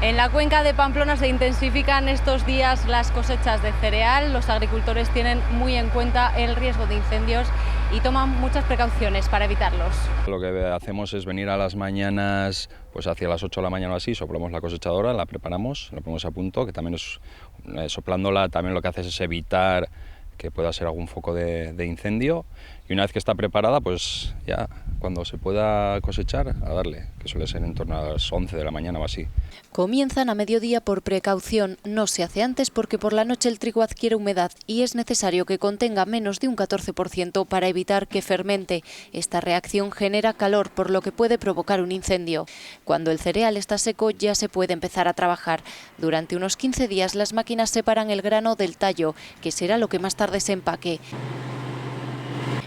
En la cuenca de Pamplona se intensifican estos días las cosechas de cereal. Los agricultores tienen muy en cuenta el riesgo de incendios y toman muchas precauciones para evitarlos. Lo que hacemos es venir a las mañanas, pues hacia las 8 de la mañana o así, soplamos la cosechadora, la preparamos, la ponemos a punto, que también es, soplándola también lo que hace es evitar que pueda ser algún foco de incendio, y una vez que está preparada, pues ya cuando se pueda cosechar, a darle, que suele ser en torno a las 11 de la mañana o así. Comienzan a mediodía por precaución, no se hace antes porque por la noche el trigo adquiere humedad y es necesario que contenga menos de un 14% para evitar que fermente. Esta reacción genera calor, por lo que puede provocar un incendio. Cuando el cereal está seco ya se puede empezar a trabajar. Durante unos 15 días las máquinas separan el grano del tallo, que será lo que más tarde se empaque.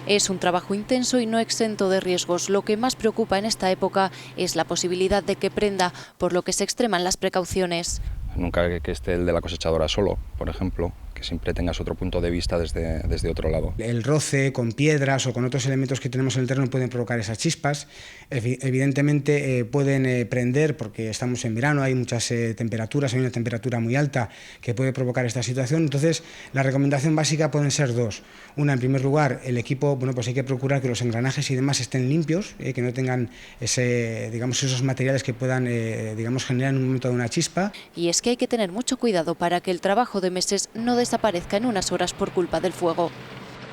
Es un trabajo intenso y no exento de riesgos. Lo que más preocupa en esta época es la posibilidad de que prenda, por lo que se extreman las precauciones. Nunca que esté el de la cosechadora solo, por ejemplo, que siempre tengas otro punto de vista desde otro lado. El roce con piedras o con otros elementos que tenemos en el terreno pueden provocar esas chispas. Evidentemente pueden prender porque estamos en verano, hay muchas temperaturas, hay una temperatura muy alta que puede provocar esta situación. Entonces, la recomendación básica pueden ser dos. Una, en primer lugar, el equipo, pues hay que procurar que los engranajes y demás estén limpios, que no tengan esos materiales que puedan generar en un momento de una chispa. Y es que hay que tener mucho cuidado para que el trabajo de meses no desaparezca en unas horas por culpa del fuego.